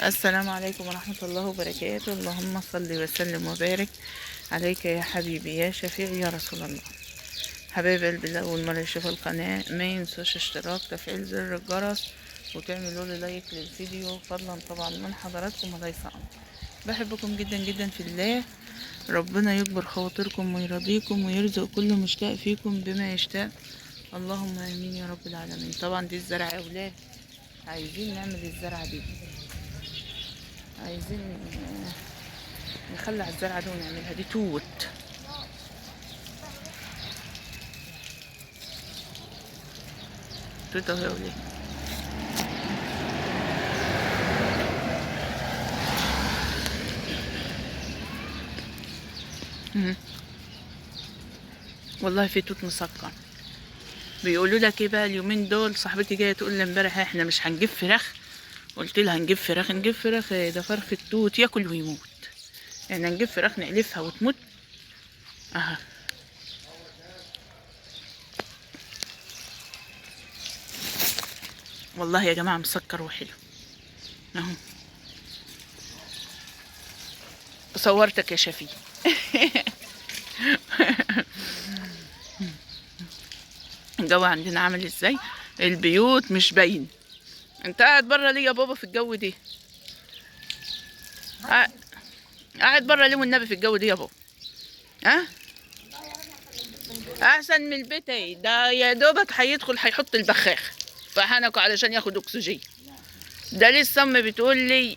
السلام عليكم ورحمة الله وبركاته. اللهم صل وسلم وبارك عليك يا حبيبي يا شفيعي يا رسول الله. حبايب قلبي، اللي أول مرة يشوف القناة ما ينسوش اشتراك، تفعيل زر الجرس، وتعملوا لي لايك للفيديو فضلا طبعا من حضراتكم وليس أمر. بحبكم جدا جدا في الله. ربنا يكبر خواطركم ويرضيكم ويرزق كل مشتاق فيكم بما يشتاق، اللهم امين يا رب العالمين. طبعا دي الزرع يا اولاد، عايزين نعمل الزرعه دي، عايزين نخلع الزرعه دي ونعملها دي توت. توت اهو يا ولاد. مهم. والله في توت مسكر. بيقولوا لك ايه بقى اليومين دول؟ صاحبتي جايه تقول لي امبارح احنا مش هنجيب فراخ. قلت لها هنجيب فراخ؟ نجيب فراخ إيه؟ ده فرخ التوت ياكل ويموت. يعني نجيب فراخ نقلفها وتموت؟ اها. والله يا جماعه مسكر وحلو اهو. صورتك يا شفيق. الجو عندنا عامل ازاي؟ البيوت مش باين. انت قاعد بره ليه يا بابا في الجو ده؟ قاعد قاعد بره ليه والنبي في الجو ده يا بابا؟ ها؟ احسن من البيت ايه ده؟ يا دوبك هيدخل هيحط البخاخ في حنكه علشان ياخد اكسجين. ده لسه امي بتقول لي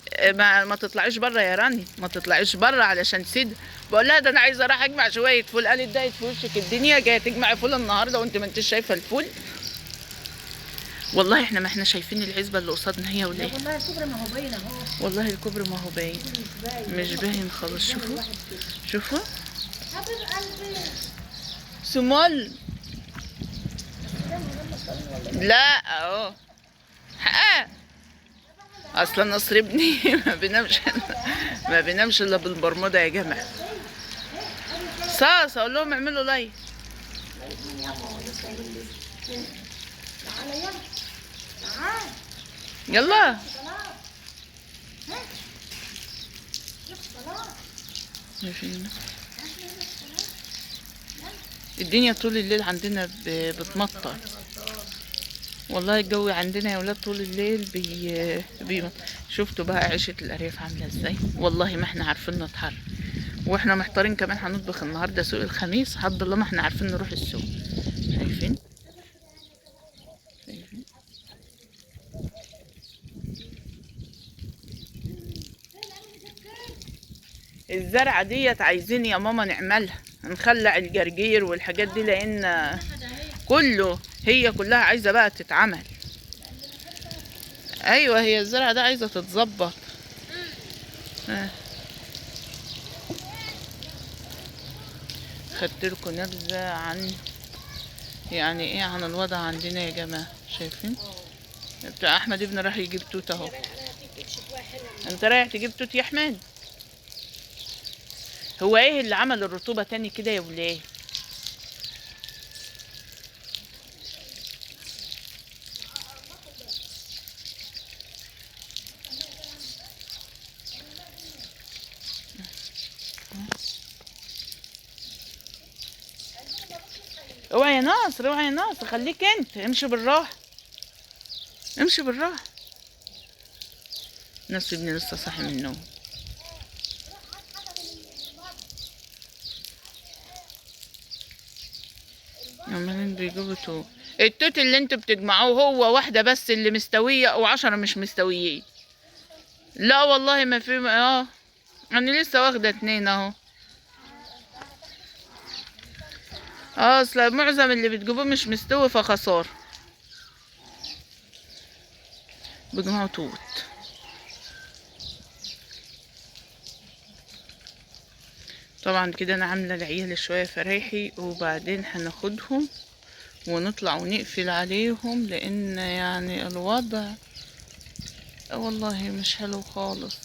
ما تطلعيش بره يا راني، ما تطلعيش بره علشان سيد. بقول لها ده انا عايزه اروح اجمع شويه فول. قالت دايت في وشك الدنيا، جايه تجمعي فول النهارده وانت ما انتش شايفه الفول؟ والله احنا ما احنا شايفين العزبه اللي قصادنا هي ولا ايه؟ والله الكبر ما هو باين اهو. والله الكوبري ما هو باين، مش باين خالص. شوفوا شوفوا حبيب قلبي سمول. لا اهو حقها. اصلا نصر ابني ما بينامش الا بالبرموده يا جماعه. صاص اقول لهم اعملوا لايك. تعالى يلا تعال يلا شايفين الدنيا طول الليل عندنا بتمطر. والله الجو عندنا يا ولاد طول الليل شفتوا بقى عيشة الأرياف عاملة ازاي؟ والله ما احنا عارفين نتحرك، واحنا محتارين كمان هنطبخ النهارده سوق الخميس. حد الله ما احنا عارفين نروح السوق. شايفين؟ شايفين؟ الزرعة ديت عايزين يا ماما نعملها، نخلع الجرجير والحاجات دي، لان كله هي كلها عايزة بقى تتعمل. ايوه هي الزرعة ده عايزة تتظبط. خدت لكم نبذة عن يعني ايه عن الوضع عندنا يا جماعة. شايفين؟ بتاع احمد ابني راح يجيب توت اهو. انت رايح تجيب توت يا احمد؟ هو ايه اللي عمل الرطوبة تاني كده يا وليه؟ اوعى يا ناصر، اوعى يا ناصر، خليك انت امشي بالراحة، امشي بالراحة. ناصر ابني لسه صاحي من النوم. عمالين بيجيبوا توت. التوت اللي انتوا بتجمعوه هو واحدة بس اللي مستوية او 10 مش مستويين؟ لا والله ما في انا لسه واخدة 2 اهو. اصل معظم اللي بتجيبوه مش مستوي فخسارة. بيجمعوا توت. طبعا كده انا عاملة العيال شوية فريحي، وبعدين هناخدهم ونطلع ونقفل عليهم، لان يعني الوضع والله مش حلو خالص.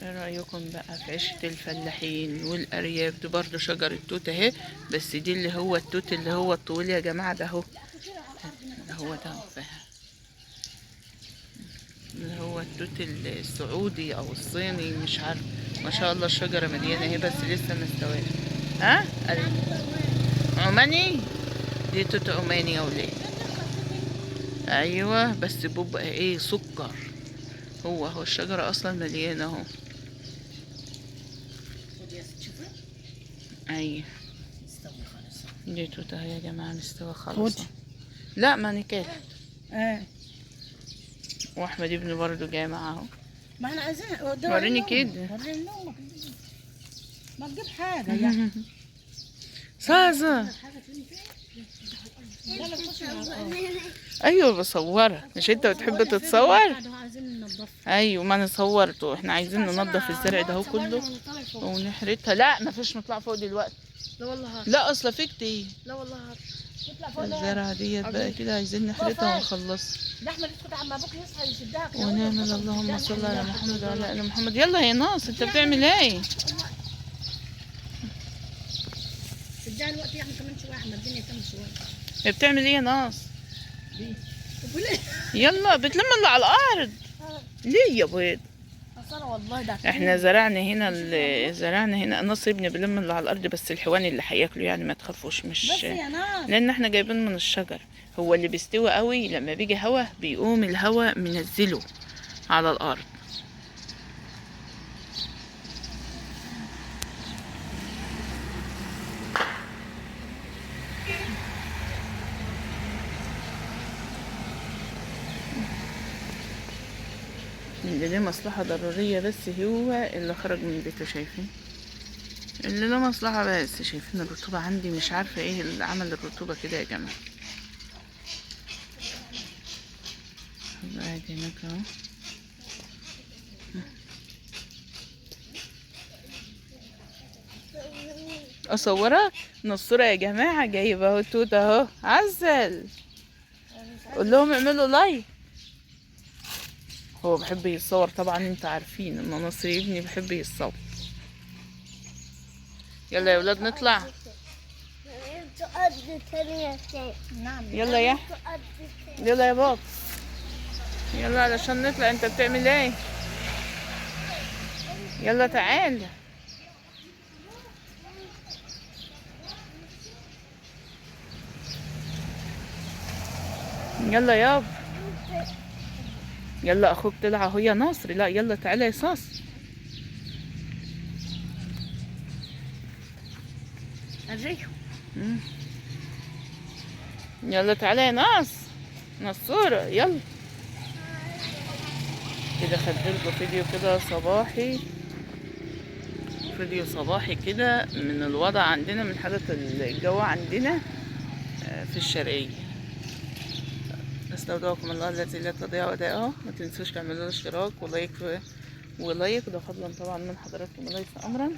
ايه رأيكم بقى في عيشة الفلاحين والأرياف دي؟ برضو شجر التوت اهي، بس دي اللي هو التوت اللي هو الطويل يا جماعة. ده اهو هو ده فيها، اللي هو التوت السعودي او الصيني مش عارف. ما شاء الله الشجرة مليانة اهي، بس لسه مستوية. ها عماني، دي توت عماني يا ولاد. ايوه بس بيبقى ايه سكر. هو الشجرة اصلا مليانة اهو. خد يا ست شوفي. ايوه استوي خالص. دي توت اهي يا جماعة مستوى خالص. خد. لا ما نكال. واحمد ابني برضه جاي معاهم. ما احنا عايزين وريني كده. وريني امك. ما تجيب حاجه يا صازة. يلا خش ايوه بصورك، مش انت بتحب تتصور؟ عايزين ننضف. ايوه ما انا صورته. احنا عايزين ننضف الزرع ده اهو كله ونحرتها. لا ما فيش نطلع فوق دلوقتي. لا والله هات. لا اصل في كتير. لا والله هات. نطلع فوق. الزرعه ديت بقى كده عايزين نحرتها ونخلصها. ده احمد اسكت عما ابوك يصحى يشدها كده. ونعمل اللهم صل على محمد وعلى ال محمد. يلا يا ناس انت بتعمل ايه؟ شدها الوقت يعني كمان شويه احمد الدنيا كمان شويه. هي بتعمل ايه يا ناس؟ وليه؟ يلا بتلم اللي على الارض. ليه يا بيض؟ خساره والله ده. احنا زرعنا هنا نص ابني بلم اللي على الارض، بس الحيوان اللي هياكله يعني ما تخافوش. مش بس يا ناس. لان احنا جايبين من الشجر. هو اللي بيستوي قوي لما بيجي هوا بيقوم الهوا منزله على الارض. اللي له مصلحة ضرورية بس هو اللي خرج من بيته. شايفين اللي له مصلحة بس. شايفين الرطوبة عندي، مش عارفة ايه اللي عمل الرطوبة كده يا جماعة. قاعد هناك اهو. اصورك نصورة يا جماعة. جايبه اهو توت اهو عسل. قول لهم اعملوا لايك. هو بحب يتصور طبعا، انت عارفين ان نصري ابني بحب يتصور. يلا يا ولاد نطلع. نعم. يلا يا يلا يا بابا. يلا علشان نطلع. انت بتعمل ايه؟ يلا تعال. يلا يابا. يلا اخوك طلع اهو يا ناصر. لا يلا تعالى يا صاص. اريهم. يلا تعالى يا نصورة. يلا كده خدلكوا فيديو كده صباحي. فيديو صباحي كده من الوضع عندنا، من حالة الجو عندنا في الشرقية. نستودعكم الله الذي لا تضيع ودائعه. ما تنسوش تعملوا اشتراك ولايك ده فضلا طبعا من حضراتكم وليس امرا.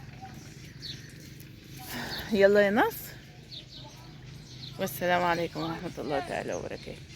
يلا يا ناس، والسلام عليكم ورحمة الله تعالى وبركاته.